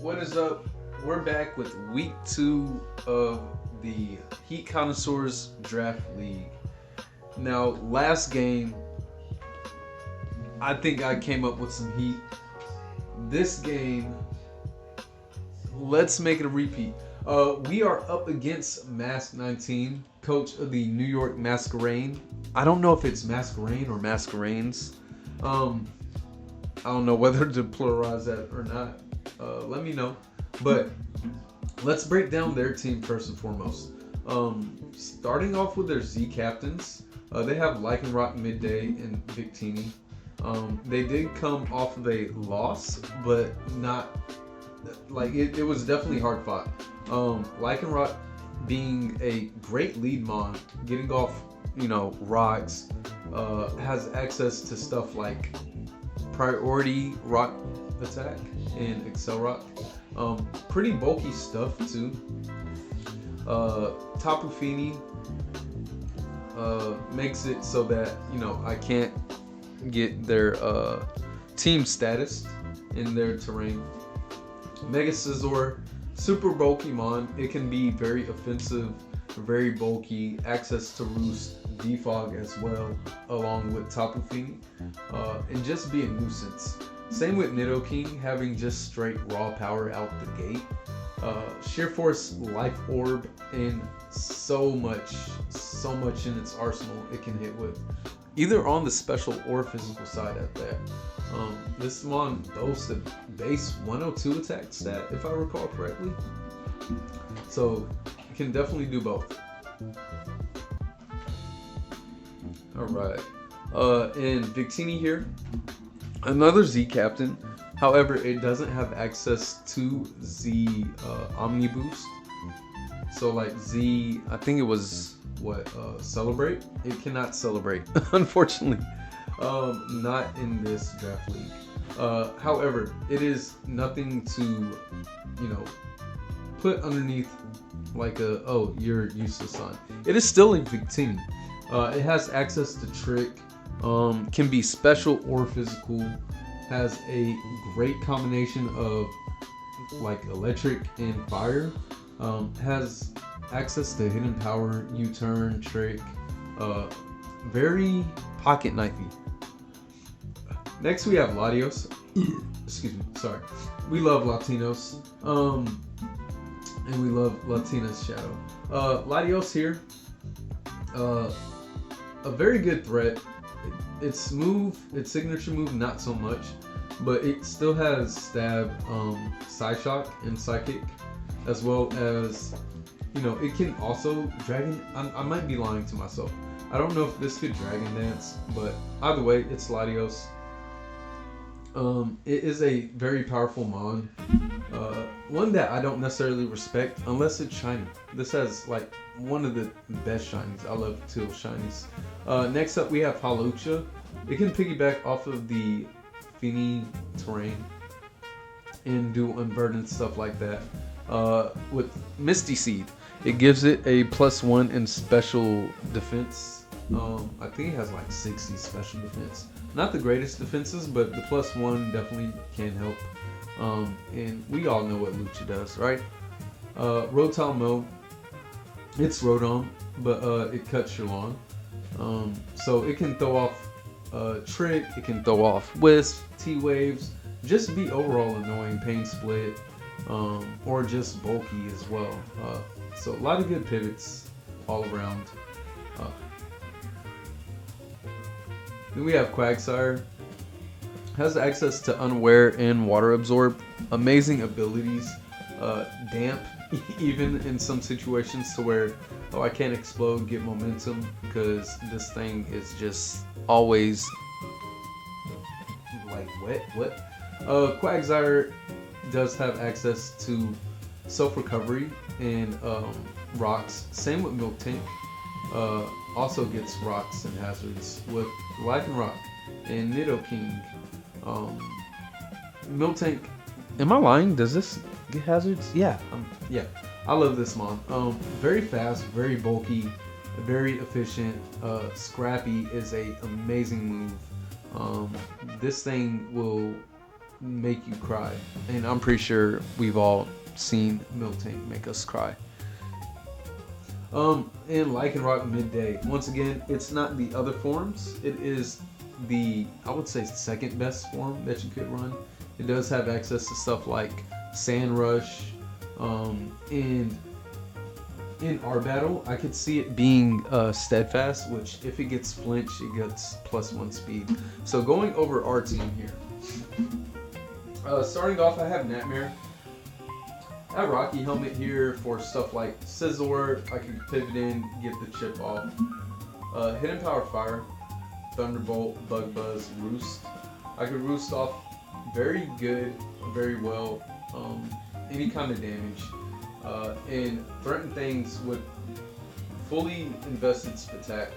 What is up? We're back with week 2 of the Heat Connoisseurs Draft League. Now, last game, I think I came up with some heat. This game, let's make it a repeat. We are up against Masq19, coach of the New York Masquerade. I don't know if it's Masquerade or Masquerades. I don't know whether to pluralize that or not. Let me know. But let's break down their team first and foremost. Starting off with their Z captains, they have Lycanroc Midday and Victini. They did come off of a loss, but not like it was definitely hard fought. Lycanroc being a great lead mon, getting off, rocks, has access to stuff like priority rock attack and Excel Rock. Pretty bulky stuff too. Tapu Fini makes it so that I can't get their team status in their terrain. Mega Scizor, super bulky mon. It can be very offensive, very bulky, access to Roost, Defog as well, along with Tapu Fini, and just be a nuisance. Same with Nidoking, having just straight raw power out the gate. Sheer Force, Life Orb, and so much in its arsenal it can hit with, either on the special or physical side at that. This mon boasts a base 102 attack stat, if I recall correctly. So it can definitely do both. Alright. And Victini here, another Z captain. However, it doesn't have access to Z Omni Boost. So like Z, I think it was Celebrate? It cannot celebrate, unfortunately. Not in this draft league. However, it is nothing to, put underneath like you're useless on. It is still a Victini. It has access to Trick, can be special or physical, has a great combination of like electric and fire, has access to hidden power, U-turn, Trick, very pocket knifey. Next we have Latios. Excuse me, sorry. We love Latinos, and we love Latina's Shadow. Latios here, a very good threat. Its move, its signature move, not so much, but it still has Stab, Psyshock, and Psychic, as well as, it can also Dragon. I might be lying to myself. I don't know if this could Dragon Dance, but either way, it's Latios. It is a very powerful mon. One that I don't necessarily respect unless it's shiny. This has like one of the best shinies. I love teal shinies. Next up we have Hawlucha. It can piggyback off of the Fini terrain and do unburdened stuff like that. With Misty Seed, it gives it a +1 in special defense. I think it has like 60 special defense. Not the greatest defenses, but the +1 definitely can help. And we all know what Lucha does, right? Rotom Mo, it's Rotom, but it cuts your lawn. So it can throw off Trick, it can throw off Wisp, T-Waves, just be overall annoying, Pain Split, or just bulky as well. So a lot of good pivots all around. Then we have Quagsire. Has access to Unaware and Water Absorb. Amazing abilities. Damp, even in some situations to where, I can't explode, get momentum, because this thing is just always like wet. Quagsire does have access to self-recovery and rocks. Same with Milk Tank. Also gets rocks and hazards with Lycanroc and Nidoking. Milk Tank. Am I lying? Does this get hazards? Yeah. Yeah. I love this mon. Very fast, very bulky, very efficient. Scrappy is a amazing move. This thing will make you cry. And I'm pretty sure we've all seen Miltank make us cry. And Lycanroc Midday. Once again, it's not the other forms. It is the, I would say, second best form that you could run. It does have access to stuff like Sand Rush. And in our battle, I could see it being Steadfast, which if it gets Flinch, it gets +1 speed. So going over our team here. Starting off, I have Nightmare. I have Rocky Helmet here for stuff like Scizor. I can pivot in, get the chip off. Hidden Power Fire, Thunderbolt, Bug Buzz, Roost. I could Roost off very good, very well, any kind of damage. And threaten things with fully invested Spatak.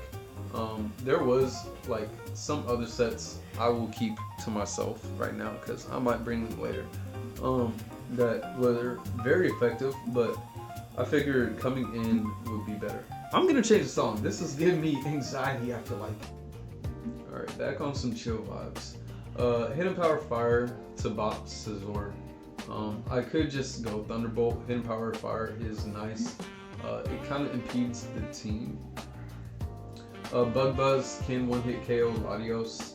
There was like some other sets I will keep to myself right now because I might bring them later. That were very effective, but I figured coming in would be better. I'm gonna change the song. This is giving me anxiety after like. All right, back on some chill vibes. Hidden Power Fire to bop Scizor. I could just go Thunderbolt. Hidden Power Fire is nice. It kind of impedes the team. Bug Buzz can one-hit KO Latios.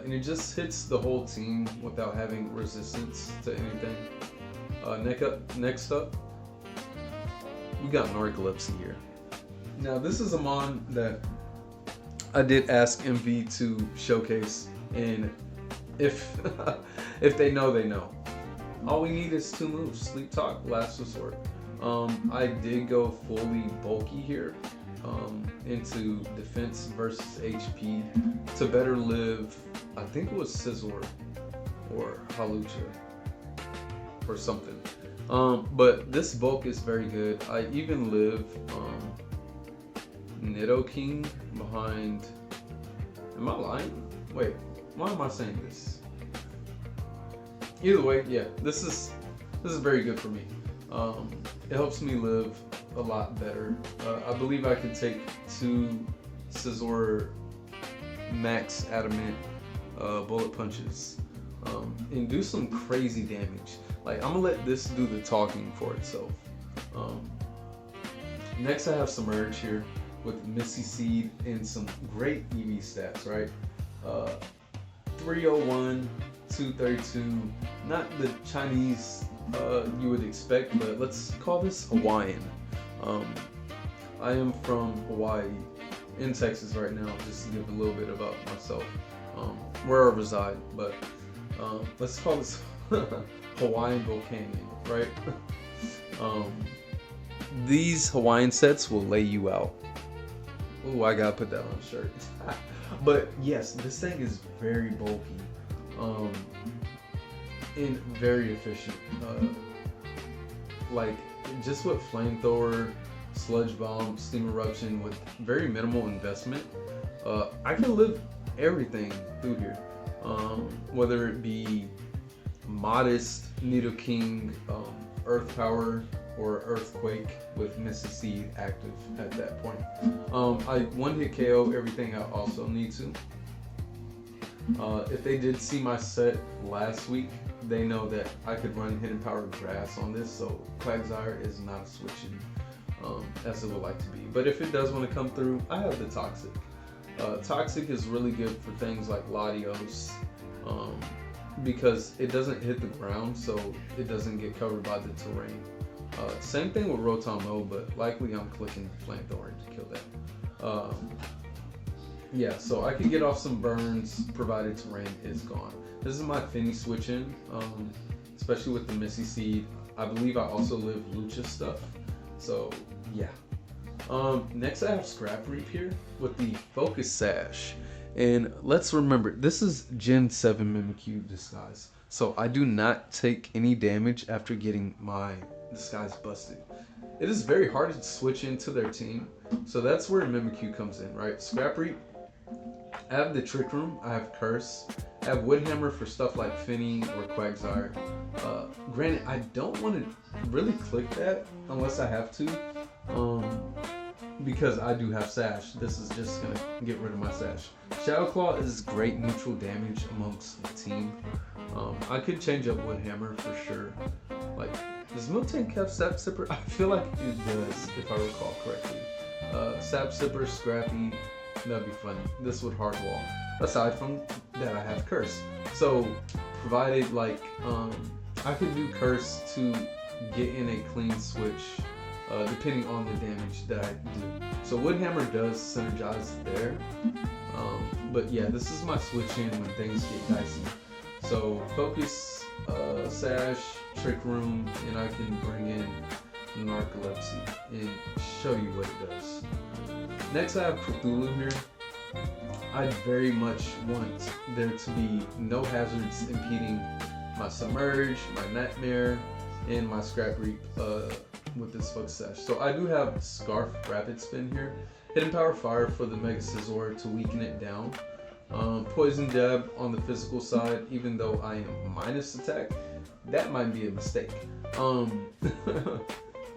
And it just hits the whole team without having resistance to anything. Next up, we got Narcolepsy here. Now this is a mon that I did ask MV to showcase, and if if they know, they know. All we need is 2 moves: Sleep Talk, Last Resort. I did go fully bulky here. Into defense versus HP to better live, I think it was Scizor or Halucha or something. But this bulk is very good. I even live Nidoking behind. Am I lying? Wait, why am I saying this? Either way, yeah, this is very good for me. It helps me live a lot better. I believe I could take 2 Scizor max adamant bullet punches and do some crazy damage. Like, I'm gonna let this do the talking for itself. Next, I have Submerge here with Misty Seed and some great EV stats, right? 301, 232, not the Chinese you would expect, but let's call this Hawaiian. I am from Hawaii, in Texas right now, just to give a little bit about myself, where I reside, but let's call this Hawaiian Volcanic, right? These Hawaiian sets will lay you out. Oh, I gotta put that on a shirt. But yes, this thing is very bulky, and very efficient. Like, just with Flamethrower, Sludge Bomb, Steam Eruption with very minimal investment, I can live everything through here. Whether it be modest Nidoking, Earth Power, or Earthquake with Misty Seed active at that point. I one-hit KO everything I also need to. If they did see my set last week, they know that I could run Hidden Power Grass on this, so Quagsire is not a switching as it would like to be. But if it does want to come through, I have the Toxic. Toxic is really good for things like Latios, because it doesn't hit the ground, so it doesn't get covered by the terrain. Same thing with Rotom-O, but likely I'm clicking Flamethrower to kill that. Yeah, so I can get off some burns provided terrain is gone. This is my Finny switch in, especially with the Misty Seed. I believe I also live Lucha stuff, so yeah. Next I have Scrap Reap here with the Focus Sash. And let's remember, this is Gen 7 Mimikyu Disguise. So I do not take any damage after getting my Disguise busted. It is very hard to switch into their team. So that's where Mimikyu comes in, right? Scrap Reap. I have the Trick Room, I have Curse, I have Woodhammer for stuff like Finny or Quagsire. Granted, I don't want to really click that unless I have to. because I do have Sash, this is just gonna get rid of my Sash. Shadow Claw is great neutral damage amongst the team. I could change up Woodhammer for sure. Like, does Miltank have Sap Sipper? I feel like it does, if I recall correctly. Sap Sipper, Scrappy, that'd be fun. This would hard wall. Aside from that, I have Curse. So, provided like, I could do Curse to get in a clean switch, depending on the damage that I do. So Woodhammer does synergize there. But yeah, this is my switch in when things get dicey. So Focus, Sash, Trick Room, and I can bring in Narcolepsy and show you what it does. Next I have Cthulhu here. I very much want there to be no hazards impeding my Submerge, my Nightmare, and my Scrap Reap with this Focus Sash. So I do have Scarf Rapid Spin here. Hidden Power Fire for the Mega Scizor to weaken it down. Poison Dab on the physical side, even though I am minus attack, that might be a mistake.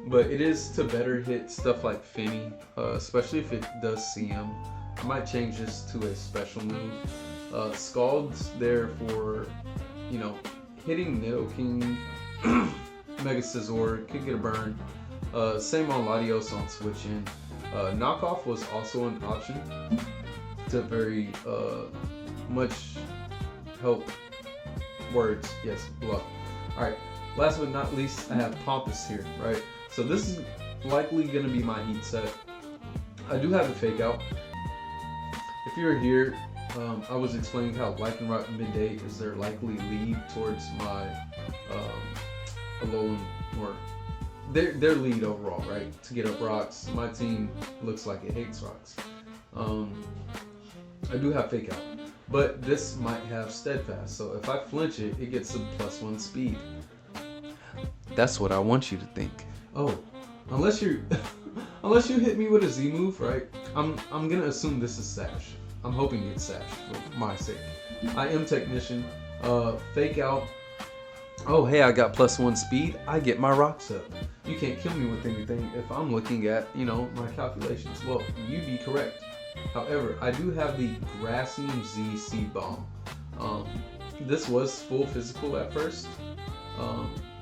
But it is to better hit stuff like Finny, especially if it does CM. I might change this to a special move. Scald's there for, you know, hitting Nidoking, Mega Scizor, could get a burn. Same on Latios on switch in. Knockoff was also an option to very much help words. Yes, bluff. Alright, last but not least, I have Pompous here, right? So this is likely going to be my heat set. I do have a fake out. If you're here, I was explaining how Lycanroc Midday is their likely lead towards my Alolan, or their lead overall, right? To get up rocks. My team looks like it hates rocks. I do have fake out, but this might have steadfast. So if I flinch it, it gets a +1 speed. That's what I want you to think. Oh, unless you unless you hit me with a Z move, right? I'm gonna assume this is Sash. I'm hoping it's Sash for my sake. I am Technician. Fake out. Oh, hey, I got +1 speed. I get my rocks up. You can't kill me with anything if I'm looking at, you know, my calculations. Well, you'd be correct. However, I do have the Grassium Z Seed Bomb. This was full physical at first,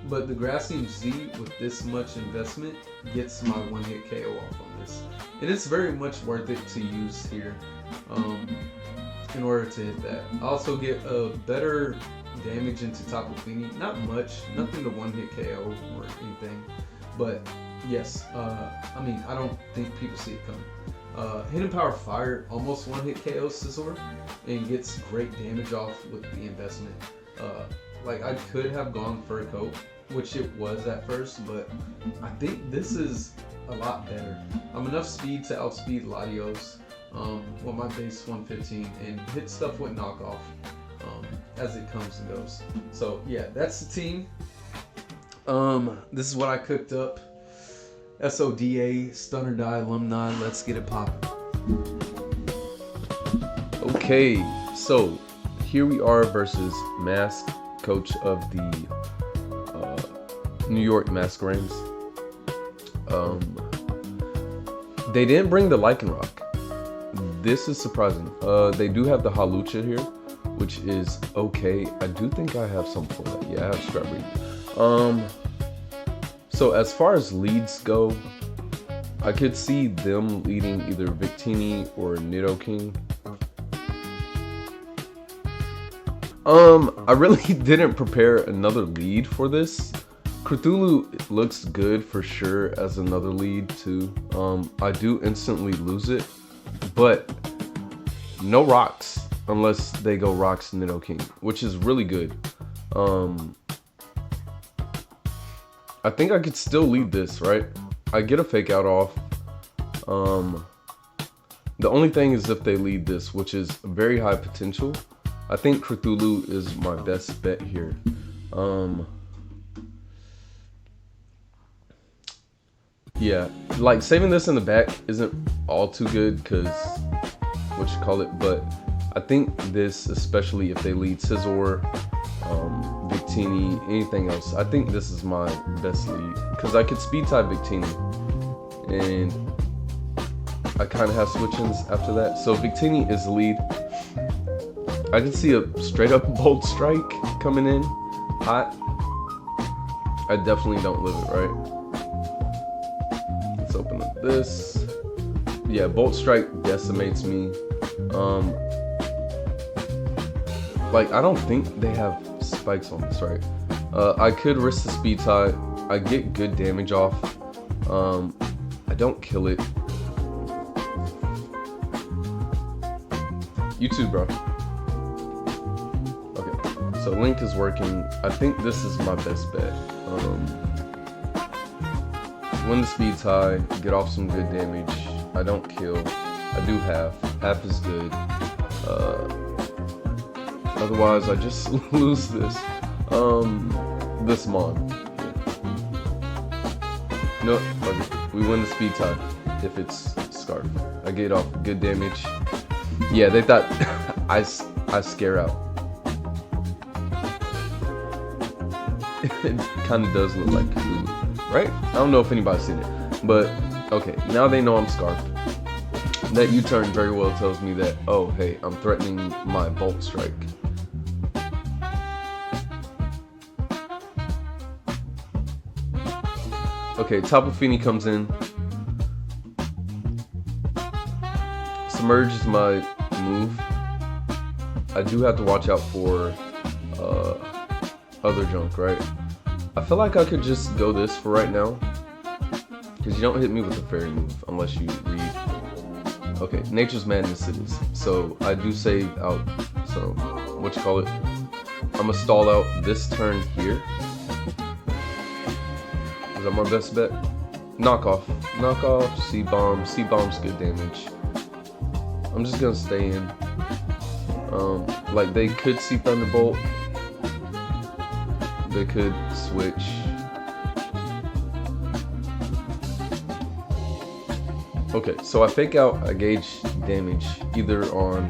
but the Grassium Z with this much investment gets my one-hit KO off on this. And it's very much worth it to use here in order to hit that. I also get a better damage into Tapu Fini. Not much, nothing to one-hit KO or anything, but yes, I mean, I don't think people see it coming. Hidden Power Fire almost one-hit KO Scizor and gets great damage off with the investment. Like, I could have gone Fur Coat, which it was at first, but I think this is a lot better. I'm enough speed to outspeed Latios with my base 115 and hit stuff with knockoff as it comes and goes. So yeah, that's the team. This is what I cooked up. SODA, Stunner Die alumni, let's get it poppin'. Okay, so here we are versus Masq, coach of the New York Masquerades. They didn't bring the Lycanroc. This is surprising. They do have the Hawlucha here, which is okay. I do think I have some for that. Yeah, I have Scrap Reap. So as far as leads go, I could see them leading either Victini or Nidoking. I really didn't prepare another lead for this. Cthulhu looks good for sure as another lead too. I do instantly lose it, but no rocks unless they go rocks Nidoking, which is really good. I think I could still lead this, right? I get a fake out off. The only thing is if they lead this, which is very high potential. I think Cthulhu is my best bet here. Yeah, like saving this in the back isn't all too good because what you call it, but I think this, especially if they lead Scizor, Victini, anything else, I think this is my best lead because I could speed type Victini and I kind of have switch-ins after that. So Victini is the lead. I can see a straight up Bolt Strike coming in hot. I definitely don't live it, right? Let's open up this. Yeah, Bolt Strike decimates me. Like, I don't think they have spikes on this, right? I could risk the speed tie. I get good damage off. I don't kill it. You too, bro. Okay, so Link is working. I think this is my best bet. Win the speed tie, get off some good damage. I don't kill. I do half. Half is good. Otherwise, I just lose this. This Mon. No, okay. We win the speed tie if it's Scarf. I get off good damage. Yeah, they thought I scare out. It kind of does look like Cthulhu, right? I don't know if anybody's seen it, but okay, now they know I'm Scarf. That U-turn very well tells me that, oh, hey, I'm threatening my Bolt Strike. Okay, Tapu Fini comes in. Submerge is my move. I do have to watch out for other junk, right? I feel like I could just go this for right now, because you don't hit me with a fairy move unless you read. Okay, Nature's Madness it is. So I do save out some, what you call it? I'm gonna stall out this turn here. Is that my best bet? Knockoff. Knockoff, C-Bomb. C-Bomb's good damage. I'm just gonna stay in. Like, they could see Thunderbolt. They could switch. Okay, so I fake out, I gauge damage either on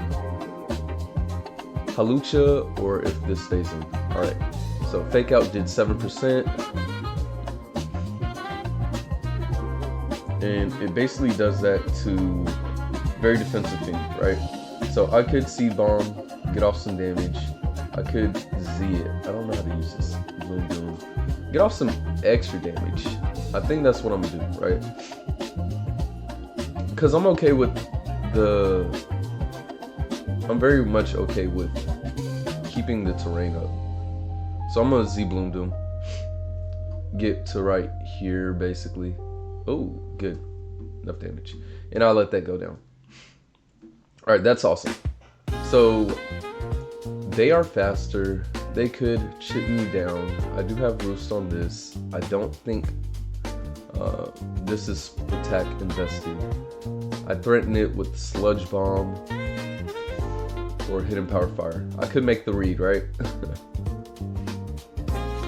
Hawlucha or if this stays in. Alright, so fake out did 7%. And it basically does that to very defensive thing, right? So I could C-Bomb, get off some damage. I could Z it. I don't know how to use this. Boom, boom. Get off some extra damage. I think that's what I'm gonna do, right? Because I'm okay with I'm very much okay with keeping the terrain up. So I'm gonna Z Bloom Doom. Get to right here, basically. Oh, good. Enough damage. And I'll let that go down. Alright, that's awesome. So, they are faster. They could chip me down. I do have Roost on this. I don't think this is attack invested. I threaten it with Sludge Bomb or Hidden Power Fire. I could make the read, right?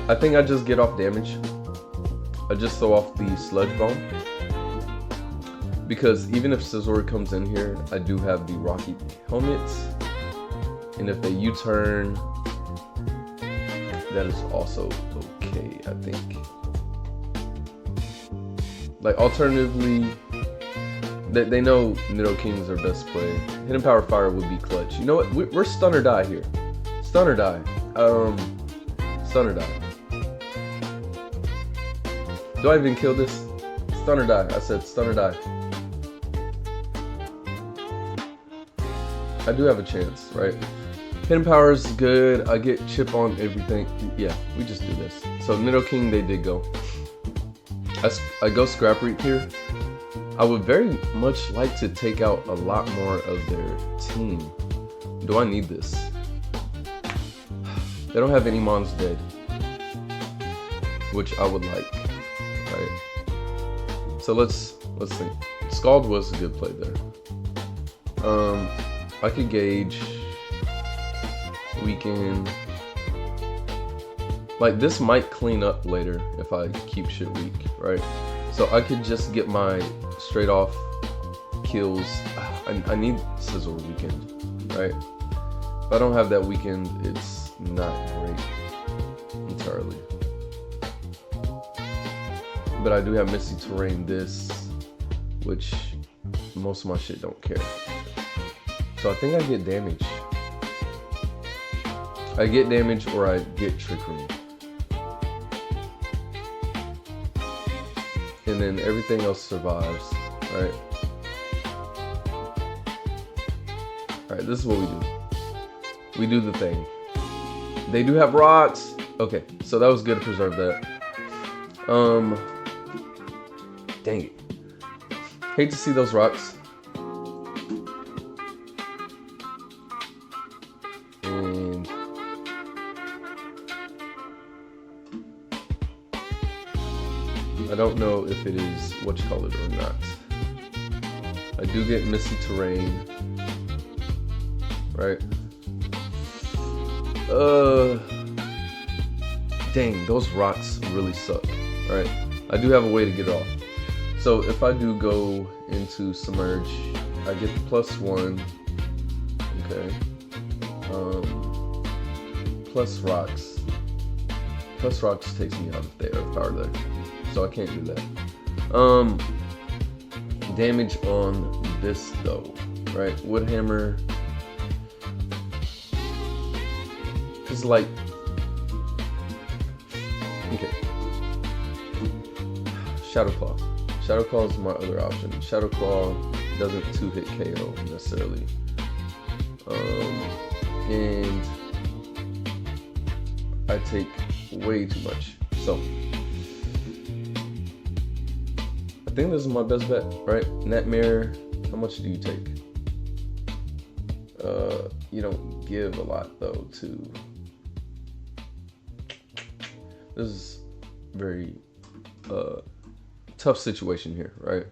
I think I just get off damage. I just throw off the Sludge Bomb. Because even if Scizor comes in here, I do have the Rocky Helmet. And if they U-turn, that is also okay, I think. Like, alternatively, they know Nidoking is their best play. Hidden Power Fire would be clutch. You know what? We're stun or die here. Stun or die. Stun or die. Do I even kill this? Stun or die. I said stun or die. I do have a chance, right? Hidden Power is good. I get chip on everything. Yeah, we just do this. So Nidoking, they did go. I go Scrap Reap here. I would very much like to take out a lot more of their team. Do I need this? They don't have any Mons dead, which I would like, right? So let's think. Scald was a good play there. I could gauge, weaken. Like, this might clean up later if I keep shit weak, right? So I could just get my straight off kills. I need Scizor weakened, right? If I don't have that weakened, it's not great entirely. But I do have Misty Terrain this, which most of my shit don't care. So I think I get damage. I get damage or I get Trick Room. And then everything else survives, right? Alright, this is what we do. We do the thing. They do have rocks. Okay, so that was good to preserve that. Dang it. Hate to see those rocks. And I don't know if it is what you call it or not. I do get Misty Terrain. Right? Dang, those rocks really suck. Right? I do have a way to get off. So if I do go into Submerge, I get the +1. Okay. Plus rocks. Plus rocks takes me out of there if I were there. So I can't do that. Damage on this though. Right? Woodhammer. Cause like, okay. Shadow Claw. Shadow Claw is my other option. Shadow Claw doesn't 2-hit KO necessarily. And I take way too much. So I think this is my best bet, right? Nightmare, how much do you take? You don't give a lot though to. This is very tough situation here, right?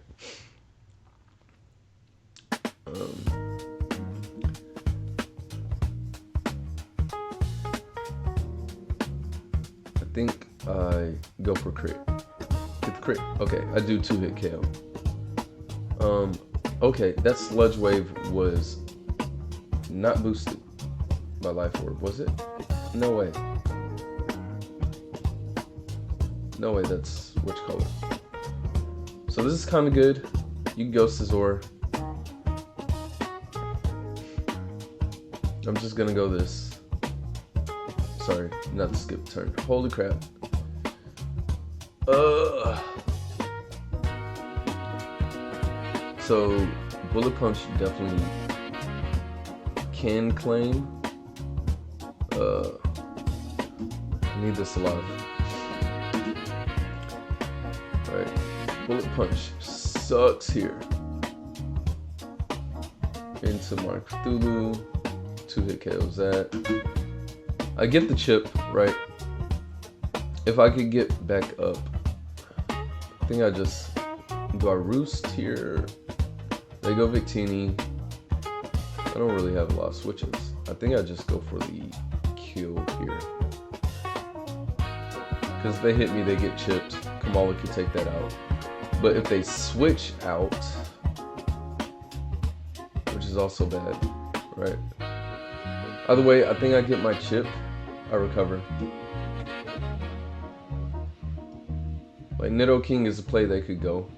I think I go for crit. Get the crit. Okay, I do 2-hit KO. Okay, that Sludge Wave was not boosted by Life Orb, was it? No way. No way, that's what you call it. So this is kind of good. You can Ghost Azor. I'm just gonna go this. Sorry, not to skip turn. Holy crap. So Bullet Punch definitely can claim. I need this alive. Alright. Bullet Punch sucks here. Into Mark Cthulhu. 2-hit KOs that. I get the chip, right? If I could get back up. I think I just. Do I roost here? They go Victini. I don't really have a lot of switches. I think I just go for the kill here. Because if they hit me, they get chipped. Kamala could take that out. But if they switch out, which is also bad, right? Either way, I think I get my chip. I recover. Like, Nido King is a play they could go.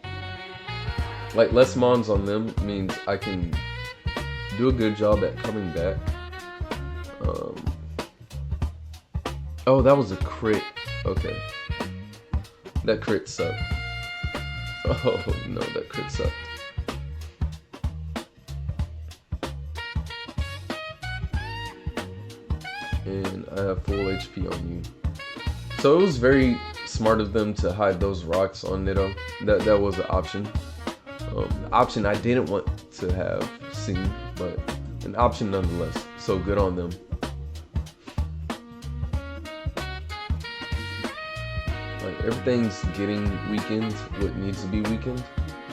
Like, less mons on them means I can do a good job at coming back. Oh, that was a crit. Okay. That crit sucked. Oh, no, that crit sucked. And I have full HP on you. So it was very smart of them to hide those rocks on Nido. That was an option. An option I didn't want to have seen, but an option nonetheless. So good on them. Like, everything's getting weakened what needs to be weakened.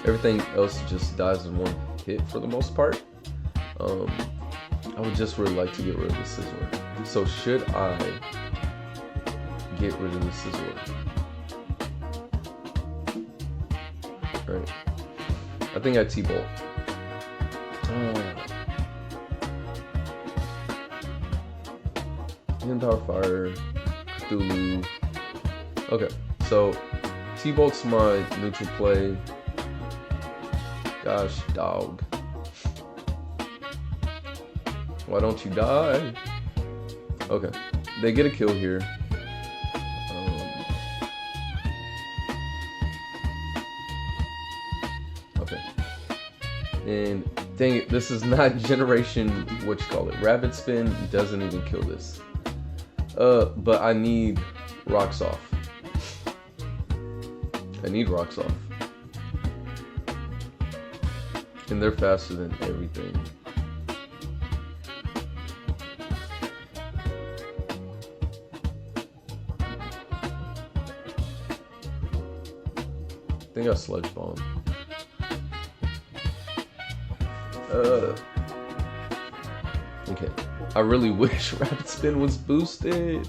Everything else just dies in one hit for the most part. I would just really like to get rid of the Scizor. So should I get rid of the Scizor? Right. I think I T-Bolt. Tower Fire, Cthulhu. Okay, so T-Bolt's my neutral play. Gosh, dog. Why don't you die? Okay, they get a kill here. Okay. And dang it, this is not generation, what you call it, rapid spin doesn't even kill this. But I need rocks off. I need rocks off. And they're faster than everything. I think I sludge bomb. Okay. I really wish rapid spin was boosted.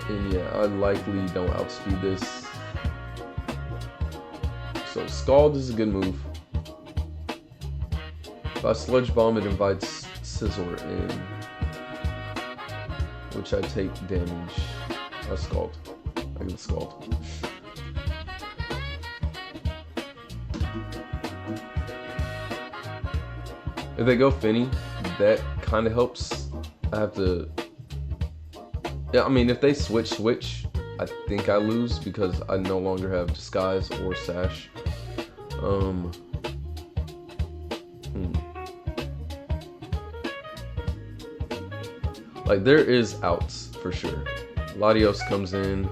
And yeah, I likely don't outspeed this. So Scald is a good move. If I sludge bomb, it invites Sizzler in, which I take damage. I Scald. I get Scald. If they go Finny, that kind of helps. I have to. Yeah, I mean, if they switch, I think I lose because I no longer have Disguise or Sash. Like, there is outs for sure. Latios comes in.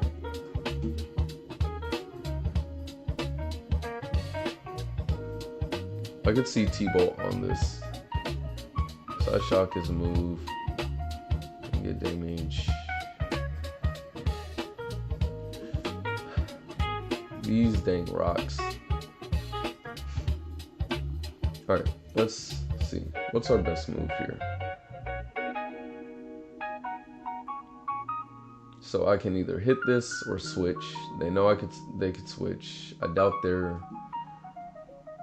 I could see T-Bolt on this. Side Shock is a move. Get damage. These dang rocks. Alright, let's see. What's our best move here? So I can either hit this or switch. They know they could switch. I doubt they're,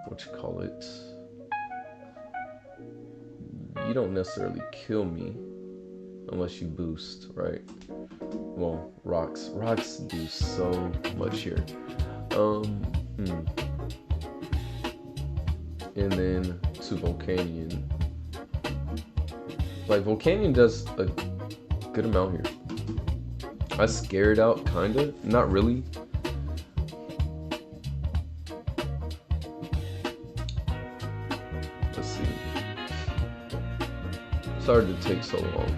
what you call it? You don't necessarily kill me unless you boost, right? Well, rocks do so much here. And then to Volcanion. Like, Volcanion does a good amount here. I scared out, kinda. Not really. Let's see. Sorry to take so long.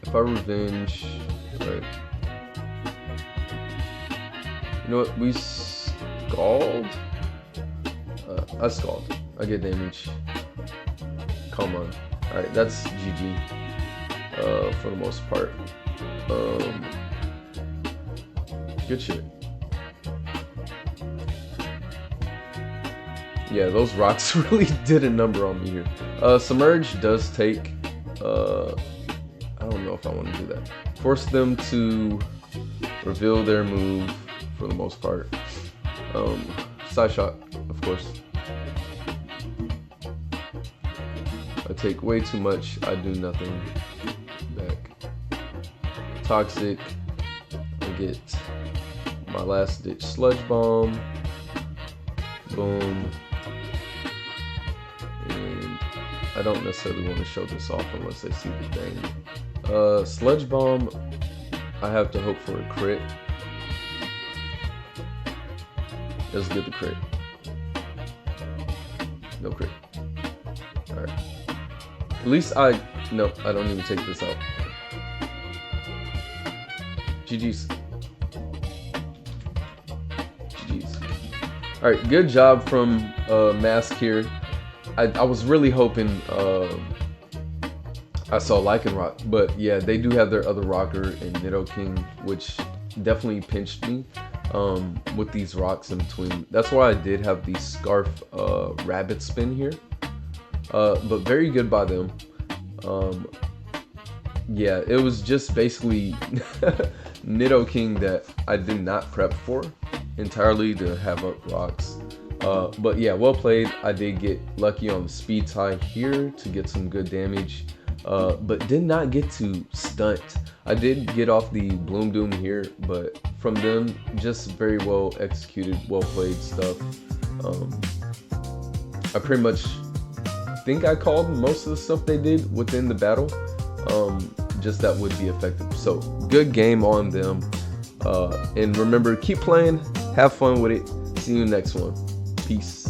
If I revenge, right? You know what? We Scald. I Scald. I get damage. Come on. All right, that's GG. For the most part. Good shit. Yeah, those rocks really did a number on me here. Submerge does take, I don't know if I want to do that. Force them to reveal their move for the most part. Side Shot, of course. I take way too much, I do nothing. Toxic, I get my last ditch Sludge Bomb, boom, and I don't necessarily want to show this off unless they see the thing. Sludge Bomb, I have to hope for a crit. Let's get the crit. No crit. Alright. At least no, I don't even take this out. GG's. GG's. Alright, good job from Masq here. I was really hoping I saw Lycanroc, but yeah, they do have their other rocker in Nidoking, which definitely pinched me with these rocks in between. That's why I did have the Scarf Rabbit Spin here, but very good by them. Yeah, it was just basically Nidoking that I did not prep for entirely to have up rocks. But yeah, well played. I did get lucky on the speed tie here to get some good damage, but did not get to stunt I did get off the Bloom Doom here, but from them, just very well executed, well played stuff. I pretty much think I called most of the stuff they did within the battle. Just that would be effective. So good game on them. And remember, keep playing, have fun with it. See you next one. Peace.